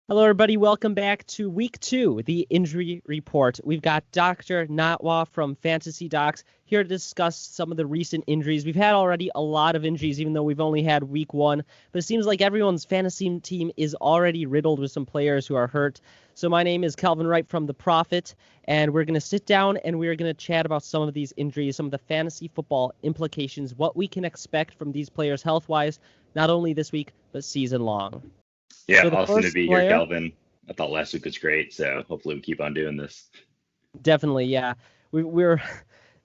Hello, everybody. Welcome back to week 2, the injury report. We've got Dr. Natwa from FantasyDocs here to discuss some of the recent injuries. We've had already a lot of injuries, even though we've only had week 1, but it seems like everyone's fantasy team is already riddled with some players who are hurt. So my name is Calvin Wright from The Prophet, and we're going to sit down and we're going to chat about some of these injuries, some of the fantasy football implications, what we can expect from these players health-wise, not only this week, but season long. Yeah, So the awesome to first be here, player. Calvin. I thought last week was great, so hopefully we keep on doing this. Definitely, yeah. We're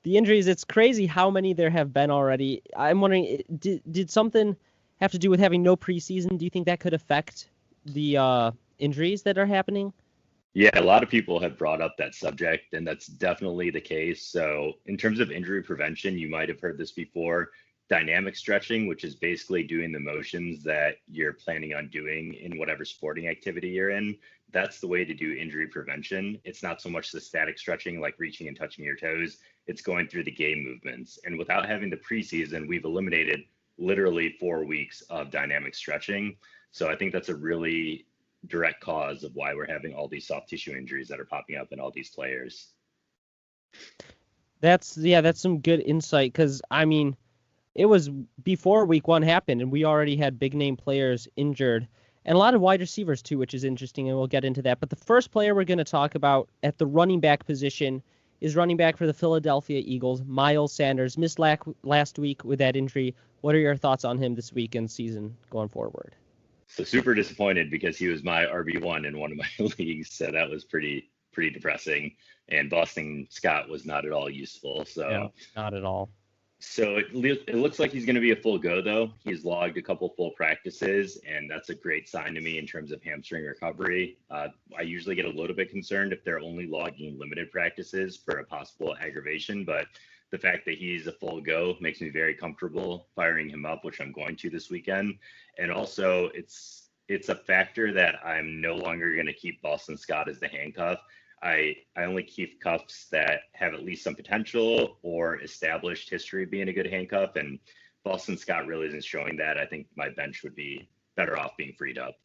the injuries. It's crazy how many there have been already. I'm wondering, did something have to do with having no preseason? Do you think that could affect the injuries that are happening? Yeah, a lot of people have brought up that subject, and that's definitely the case. So, in terms of injury prevention, you might have heard this before. Dynamic stretching, which is basically doing the motions that you're planning on doing in whatever sporting activity you're in. That's the way to do injury prevention. It's not so much the static stretching, like reaching and touching your toes, it's going through the game movements. And without having the preseason, we've eliminated literally 4 weeks of dynamic stretching. So, I think that's a really direct cause of why we're having all these soft tissue injuries that are popping up in all these players. That's some good insight because I mean, it was before week 1 happened, and we already had big name players injured, and a lot of wide receivers too, which is interesting, and we'll get into that. But the first player we're going to talk about at the running back position is running back for the Philadelphia Eagles, Miles Sanders. Missed last week with that injury. What are your thoughts on him this week and season going forward? So super disappointed because he was my RB1 in one of my leagues. So that was pretty depressing. And Boston Scott was not at all useful. No, not at all. So it looks like he's going to be a full go, though. He's logged a couple full practices, and that's a great sign to me in terms of hamstring recovery. I usually get a little bit concerned if they're only logging limited practices for a possible aggravation, but the fact that he's a full go makes me very comfortable firing him up, which I'm going to this weekend. And also, it's a factor that I'm no longer going to keep Boston Scott as the handcuff. I only keep cuffs that have at least some potential or established history of being a good handcuff. And Boston Scott really isn't showing that. I think my bench would be better off being freed up.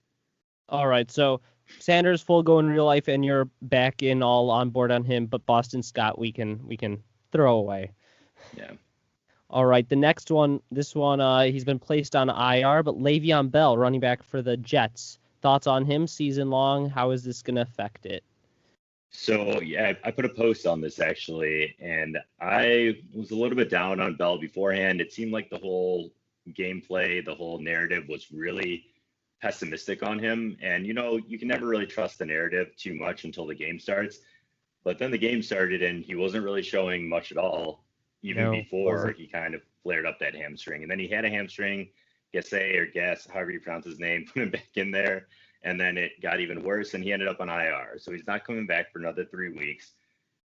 All right, so Sanders full go in real life, and you're back in all on board on him, but Boston Scott we can throw away. Yeah. All right, the next one, this one, he's been placed on IR, but Le'Veon Bell, running back for the Jets. Thoughts on him season long? How is this going to affect it? So yeah, I put a post on this actually, and I was a little bit down on Bell beforehand. It seemed like the whole gameplay, the whole narrative was really pessimistic on him. And you can never really trust the narrative too much until the game starts. But then the game started and he wasn't really showing much at all, even No, before wasn't. he kind of flared up that hamstring. And then he had a hamstring, Gase or Guess, however you pronounce his name, put him back in there. And then it got even worse and he ended up on IR. So he's not coming back for another 3 weeks.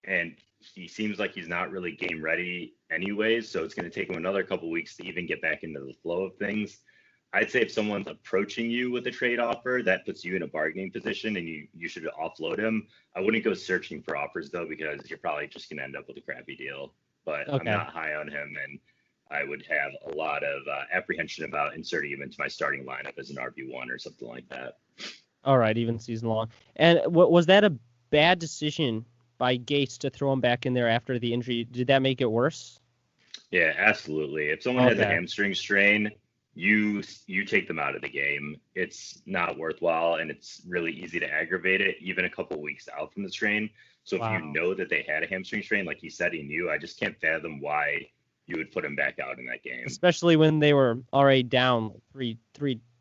And he seems like he's not really game ready anyways. So it's going to take him another couple weeks to even get back into the flow of things. I'd say if someone's approaching you with a trade offer, that puts you in a bargaining position and you should offload him. I wouldn't go searching for offers though, because you're probably just going to end up with a crappy deal. But I'm Okay. not high on him, and I would have a lot of apprehension about inserting him into my starting lineup as an RB1 or something like that. All right, even season long. And what was that a bad decision by Gates to throw him back in there after the injury? Did that make it worse? Yeah, absolutely. If someone has a Okay. hamstring strain, you take them out of the game. It's not worthwhile, and it's really easy to aggravate it even a couple weeks out from the strain. So if you Wow. know that they had a hamstring strain, like he said he knew, I just can't fathom why you would put him back out in that game. Especially when they were already down three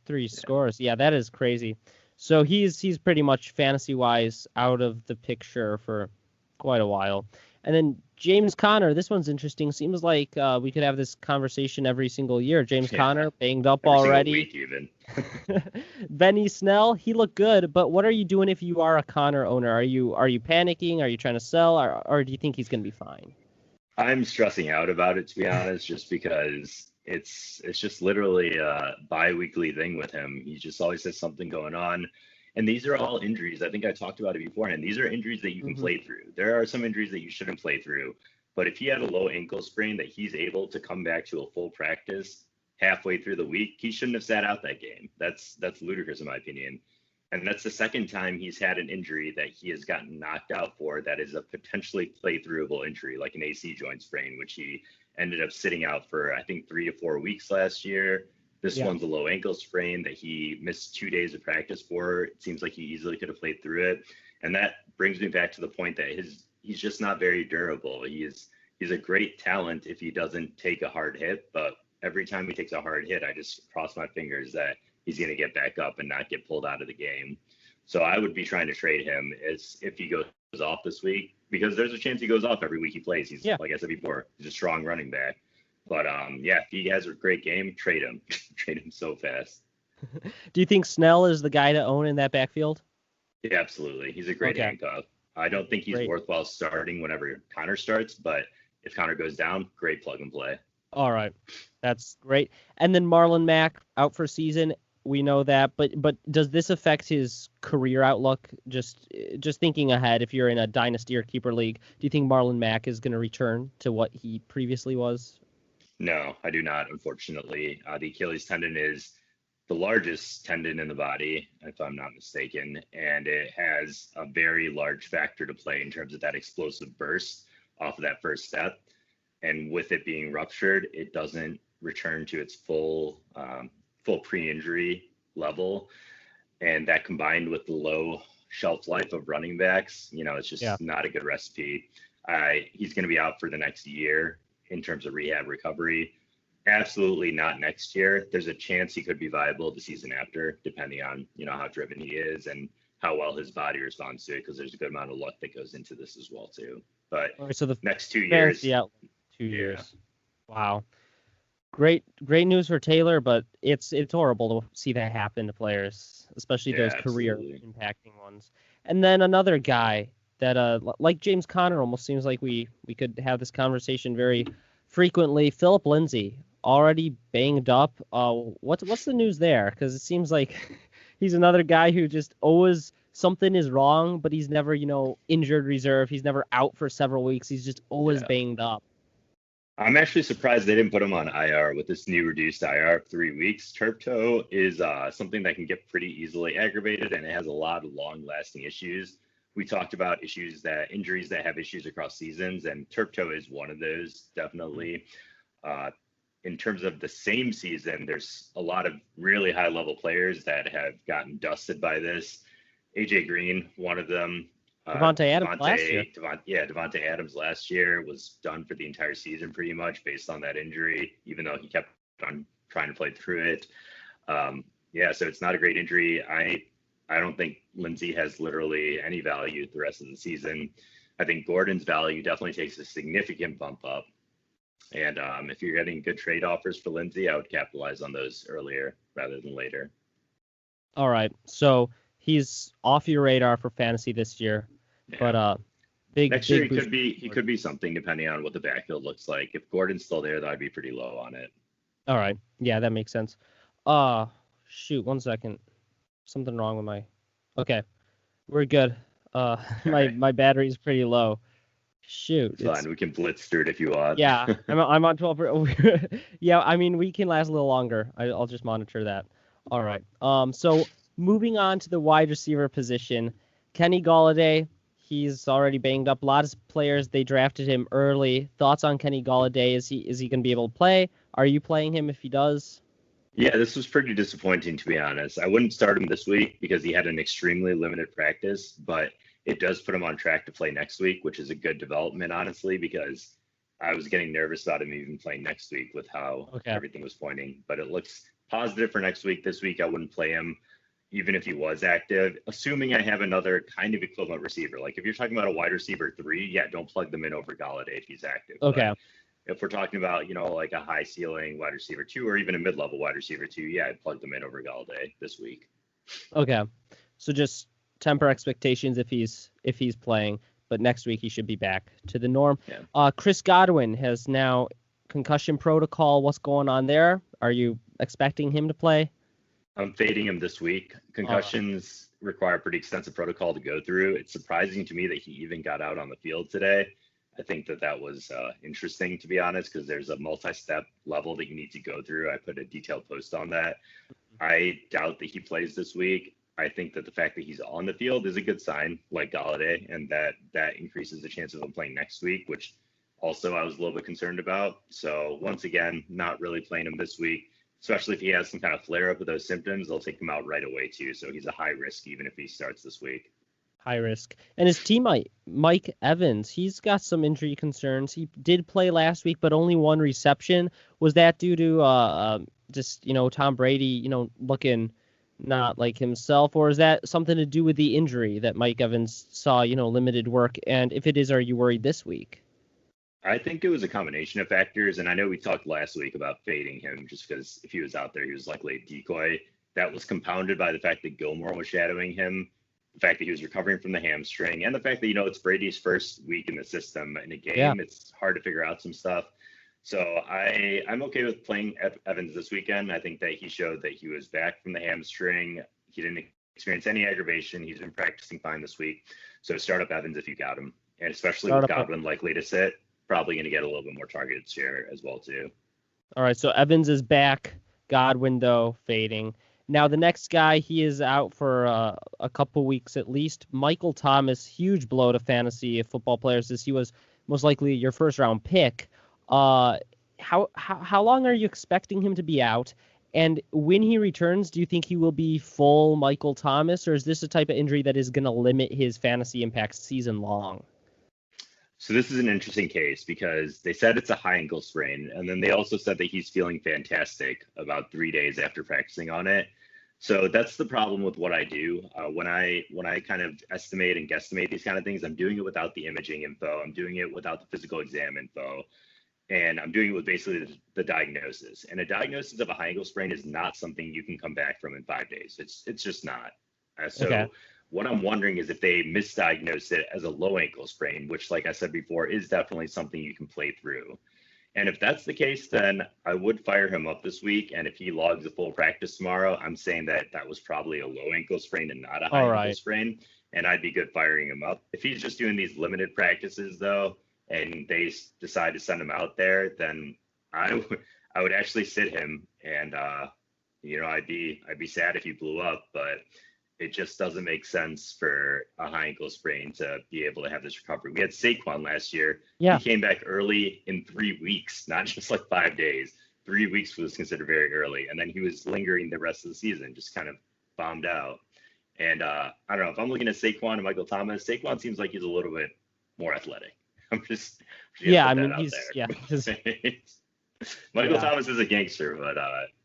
Yeah. scores. Yeah, that is crazy. So he's pretty much fantasy wise out of the picture for quite a while. And then James Conner, this one's interesting. Seems like we could have this conversation every single year. James Yeah, Conner banged up every single already. week even. Benny Snell, he looked good, but what are you doing if you are a Connor owner? Are you panicking? Are you trying to sell, or do you think he's going to be fine? I'm stressing out about it, to be honest, just because it's just literally a bi-weekly thing with him. He just always has something going on. And these are all injuries. I think I talked about it beforehand. These are injuries that you can Hmm. play through. There are some injuries that you shouldn't play through. But if he had a low ankle sprain that he's able to come back to a full practice halfway through the week, he shouldn't have sat out that game. That's ludicrous in my opinion. And that's the second time he's had an injury that he has gotten knocked out for that is a potentially playthroughable injury, like an AC joint sprain, which he ended up sitting out for, I think, 3 to 4 weeks last year. This Yeah. one's a low ankle sprain that he missed 2 days of practice for. It seems like he easily could have played through it. And that brings me back to the point that he's just not very durable. He's a great talent if he doesn't take a hard hit, but every time he takes a hard hit, I just cross my fingers that he's going to get back up and not get pulled out of the game. So I would be trying to trade him as if he goes off this week, because there's a chance he goes off every week he plays. He's, like I said before, he's a strong running back. But if he has a great game, trade him. Trade him so fast. Do you think Snell is the guy to own in that backfield? Yeah, absolutely. He's a great handcuff. I don't think he's worthwhile starting whenever Connor starts, but if Connor goes down, great plug and play. All right. That's great. And then Marlon Mack out for season. We know that, but does this affect his career outlook? Just thinking ahead, if you're in a dynasty or keeper league, do you think Marlon Mack is going to return to what he previously was? No, I do not, unfortunately. The Achilles tendon is the largest tendon in the body, if I'm not mistaken, and it has a very large factor to play in terms of that explosive burst off of that first step. And with it being ruptured, it doesn't return to its full pre-injury level. And that combined with the low shelf life of running backs, it's just not a good recipe. He's going to be out for the next year in terms of rehab recovery. Absolutely not next year. There's a chance he could be viable the season after, depending on, how driven he is and how well his body responds to it, because there's a good amount of luck that goes into this as well, too. But so the next 2 years. Yeah, 2 years. Wow. Great news for Taylor, but it's horrible to see that happen to players, especially those career-impacting ones. And then another guy that, like James Conner, almost seems like we could have this conversation very frequently. Philip Lindsay, already banged up. What's the news there? Because it seems like he's another guy who just always something is wrong, but he's never, injured reserve. He's never out for several weeks. He's just always banged up. I'm actually surprised they didn't put him on IR with this new reduced IR of 3 weeks. Turf toe is something that can get pretty easily aggravated, and it has a lot of long-lasting issues. We talked about injuries that have issues across seasons, and turf toe is one of those, definitely. In terms of the same season, there's a lot of really high-level players that have gotten dusted by this. AJ Green, one of them. Devontae Adams last year. Devontae Adams last year was done for the entire season pretty much based on that injury, even though he kept on trying to play through it. So it's not a great injury. I don't think Lindsay has literally any value the rest of the season. I think Gordon's value definitely takes a significant bump up. And if you're getting good trade offers for Lindsay, I would capitalize on those earlier rather than later. All right. So he's off your radar for fantasy this year. Yeah. But next year he could be something depending on what the backfield looks like. If Gordon's still there, I'd be pretty low on it. All right. Yeah, that makes sense. Shoot, 1 second. Something wrong with my. Okay, we're good. My battery's pretty low. Shoot. It's fine. We can blitz through it if you want. Yeah, I'm on 12. Yeah, I mean we can last a little longer. I'll just monitor that. All right. So moving on to the wide receiver position, Kenny Golladay. He's already banged up. A lot of players, they drafted him early. Thoughts on Kenny Golladay? Is he going to be able to play? Are you playing him if he does? Yeah, this was pretty disappointing, to be honest. I wouldn't start him this week because he had an extremely limited practice, but it does put him on track to play next week, which is a good development, honestly, because I was getting nervous about him even playing next week with how everything was pointing. But it looks positive for next week. This week, I wouldn't play him, even if he was active, assuming I have another kind of equivalent receiver. Like if you're talking about a wide receiver 3, don't plug them in over Golladay if he's active. Okay. But if we're talking about, like a high ceiling wide receiver 2 or even a mid-level wide receiver 2, I'd plug them in over Golladay this week. Okay. So just temper expectations if he's playing, but next week he should be back to the norm. Yeah. Chris Godwin has now concussion protocol. What's going on there? Are you expecting him to play? I'm fading him this week. Concussions require pretty extensive protocol to go through. It's surprising to me that he even got out on the field today. I think that was interesting, to be honest, because there's a multi-step level that you need to go through. I put a detailed post on that. I doubt that he plays this week. I think that the fact that he's on the field is a good sign, like Galladay, and that increases the chance of him playing next week, which also I was a little bit concerned about. So once again, not really playing him this week, especially if he has some kind of flare up of those symptoms. They'll take him out right away too. So he's a high risk even if he starts this week. High risk. And his teammate, Mike Evans, he's got some injury concerns. He did play last week, but only one reception. Was that due to just, Tom Brady, looking not like himself, or is that something to do with the injury that Mike Evans saw, limited work? And if it is, are you worried this week? I think it was a combination of factors. And I know we talked last week about fading him just because if he was out there, he was likely a decoy. That was compounded by the fact that Gilmore was shadowing him, the fact that he was recovering from the hamstring, and the fact that, it's Brady's first week in the system in a game. Yeah. It's hard to figure out some stuff. So I'm okay with playing Evans this weekend. I think that he showed that he was back from the hamstring. He didn't experience any aggravation. He's been practicing fine this week. So start up Evans if you got him. And especially with Godwin likely to sit, probably going to get a little bit more targeted share as well too. All right, so Evans is back. Godwin, though, fading. Now, the next guy, he is out for a couple weeks at least. Michael Thomas, huge blow to fantasy football players, as he was most likely your first-round pick. How long are you expecting him to be out? And when he returns, do you think he will be full Michael Thomas, or is this a type of injury that is going to limit his fantasy impact season long? So this is an interesting case because they said it's a high ankle sprain, and then they also said that he's feeling fantastic about 3 days after practicing on it. So that's the problem with what I do. When I kind of estimate and guesstimate these kind of things, I'm doing it without the imaging info. I'm doing it without the physical exam info. And I'm doing it with basically the diagnosis. And a diagnosis of a high ankle sprain is not something you can come back from in 5 days. It's just not. So what I'm wondering is if they misdiagnose it as a low ankle sprain, which, like I said before, is definitely something you can play through. And if that's the case, then I would fire him up this week. And if he logs a full practice tomorrow, I'm saying that was probably a low ankle sprain and not a high ankle sprain. And I'd be good firing him up. If he's just doing these limited practices, though, and they decide to send him out there, then I would actually sit him. And, I'd be sad if he blew up, but it just doesn't make sense for a high ankle sprain to be able to have this recovery. We had Saquon last year. Yeah. He came back early in 3 weeks, not just like 5 days. 3 weeks was considered very early. And then he was lingering the rest of the season, just kind of bombed out. And I don't know, if I'm looking at Saquon and Michael Thomas, Saquon seems like he's a little bit more athletic. I'm just Michael Thomas is a gangster, but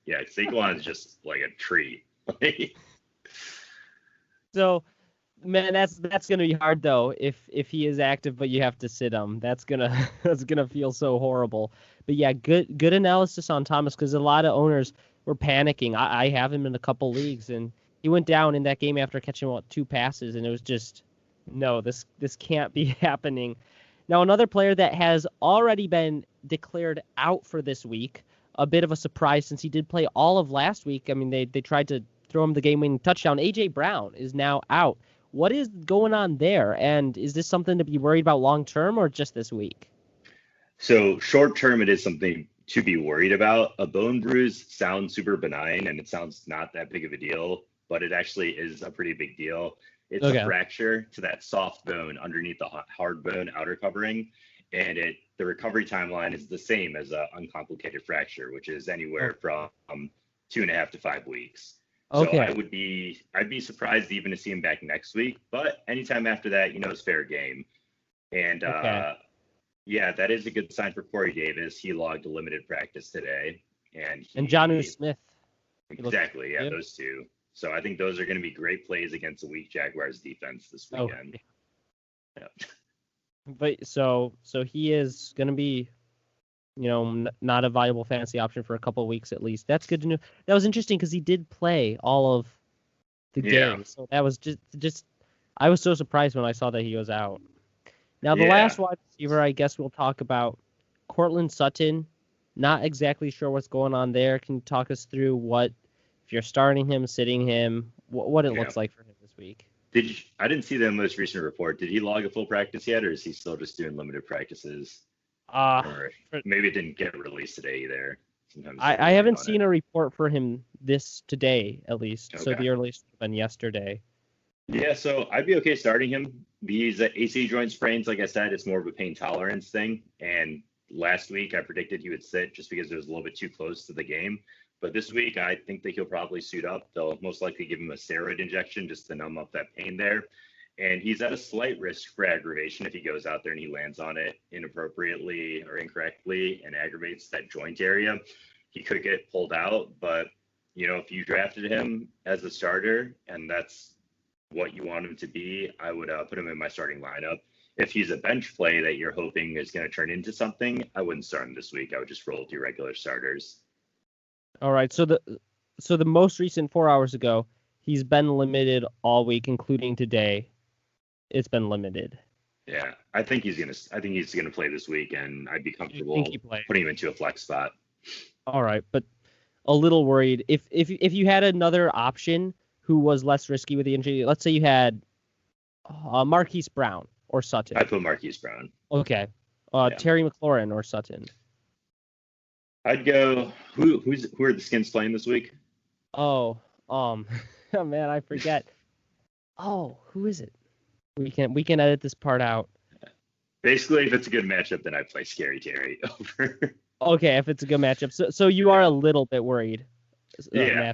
Saquon is just like a tree. So, man, that's gonna be hard though. If he is active, but you have to sit him, that's gonna feel so horrible. But yeah, good analysis on Thomas, because a lot of owners were panicking. I have him in a couple leagues, and he went down in that game after catching 2 passes, and it was just no, this can't be happening. Now, another player that has already been declared out for this week, a bit of a surprise since he did play all of last week. I mean, they tried to throw him the game-winning touchdown. A.J. Brown is now out. What is going on there? And is this something to be worried about long-term or just this week? So short-term, it is something to be worried about. A bone bruise sounds super benign, and it sounds not that big of a deal, but it actually is a pretty big deal. It's a fracture to that soft bone underneath the hard bone outer covering, and the recovery timeline is the same as an uncomplicated fracture, which is anywhere from 2.5 to 5 weeks. So I'd be surprised even to see him back next week, but anytime after that, it's fair game. And that is a good sign for Corey Davis. He logged a limited practice today, and Jonnu Smith. Exactly, those two. So I think those are going to be great plays against a weak Jaguars defense this weekend. But so he is going to be, not a viable fantasy option for a couple of weeks at least. That's good to know. That was interesting because he did play all of the game. So that was just I was so surprised when I saw that he was out. Now the last wide receiver, I guess we'll talk about, Courtland Sutton. Not exactly sure what's going on there. Can you talk us through if you're starting him, sitting him, what it looks like for him this week? I didn't see the most recent report. Did he log a full practice yet, or is he still just doing limited practices? Or maybe it didn't get released today either. Sometimes I haven't seen a report for him today, at least. Okay. So the earliest would have been yesterday. Yeah, so I'd be okay starting him. These AC joint sprains, like I said, it's more of a pain tolerance thing. And last week I predicted he would sit just because it was a little bit too close to the game. But this week I think that he'll probably suit up. They'll most likely give him a steroid injection just to numb up that pain there. And he's at a slight risk for aggravation if he goes out there and he lands on it inappropriately or incorrectly and aggravates that joint area. He could get pulled out, but if you drafted him as a starter and that's what you want him to be, I would put him in my starting lineup. If he's a bench play that you're hoping is going to turn into something, I wouldn't start him this week. I would just roll with your regular starters. All right. So the most recent 4 hours ago, he's been limited all week, including today. It's been limited. Yeah, I think he's gonna play this week, and I'd be comfortable putting him into a flex spot. All right, but a little worried if you had another option who was less risky with the injury. Let's say you had Marquise Brown or Sutton. I put Marquise Brown. Okay, Terry McLaurin or Sutton. I'd go. Who are the Skins playing this week? Oh, man, I forget. Oh, who is it? We can edit this part out. Basically, if it's a good matchup, then I play Scary Terry over. Okay, if it's a good matchup. So you are a little bit worried. Yeah.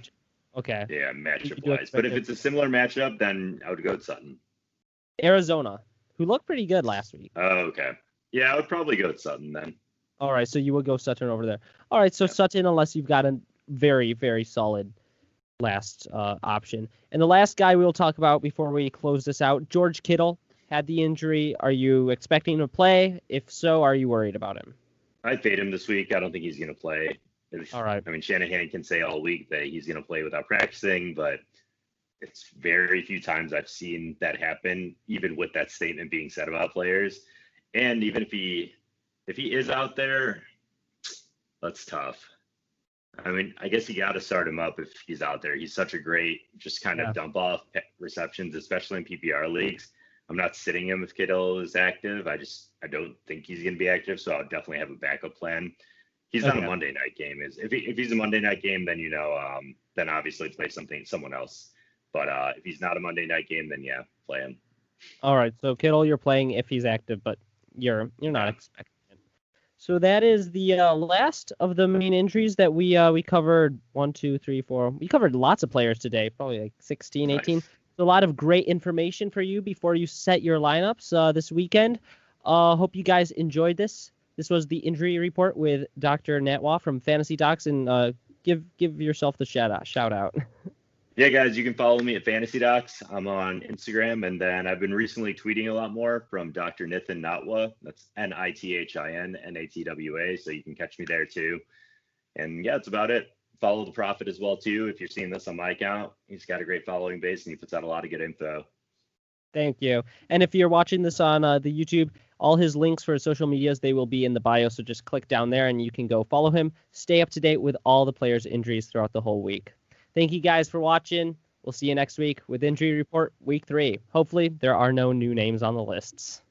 Okay. Yeah, matchup wise. But if it's a similar matchup, then I would go with Sutton. Arizona, who looked pretty good last week. Oh, okay. Yeah, I would probably go with Sutton then. All right, so you would go Sutton over there. All right, so yeah. Sutton, unless you've got a very, very solid last option. And the last guy we'll talk about before we close this out, George Kittle had the injury. Are you expecting him to play? If so, are you worried about him? I'd fade him this week. I don't think he's going to play. All right. I mean, Shanahan can say all week that he's going to play without practicing, but it's very few times I've seen that happen, even with that statement being said about players. And even if he is out there, that's tough. I mean, I guess you got to start him up if he's out there. He's such a great, just kind of dump off receptions, especially in PPR leagues. I'm not sitting him if Kittle is active. I don't think he's going to be active, so I'll definitely have a backup plan. He's not a Monday night game. If he's a Monday night game, then then obviously play someone else. But if he's not a Monday night game, then yeah, play him. All right, so Kittle you're playing if he's active, but you're not expecting. So that is the last of the main injuries that we covered. 1, 2, 3, 4. We covered lots of players today, probably like 16, 18. Nice. So a lot of great information for you before you set your lineups this weekend. Hope you guys enjoyed this. This was the injury report with Dr. Natwa from FantasyDocs, and give yourself the shout out. Yeah, guys, you can follow me at FantasyDocs. I'm on Instagram, and then I've been recently tweeting a lot more from Dr. Nithin Natwa. That's Nithin Natwa, so you can catch me there too. And yeah, that's about it. Follow the Prophet as well too. If you're seeing this on my account, he's got a great following base, and he puts out a lot of good info. Thank you. And if you're watching this on the YouTube, all his links for his social medias, they will be in the bio, so just click down there and you can go follow him. Stay up to date with all the players' injuries throughout the whole week. Thank you guys for watching. We'll see you next week with Injury Report Week 3. Hopefully, there are no new names on the lists.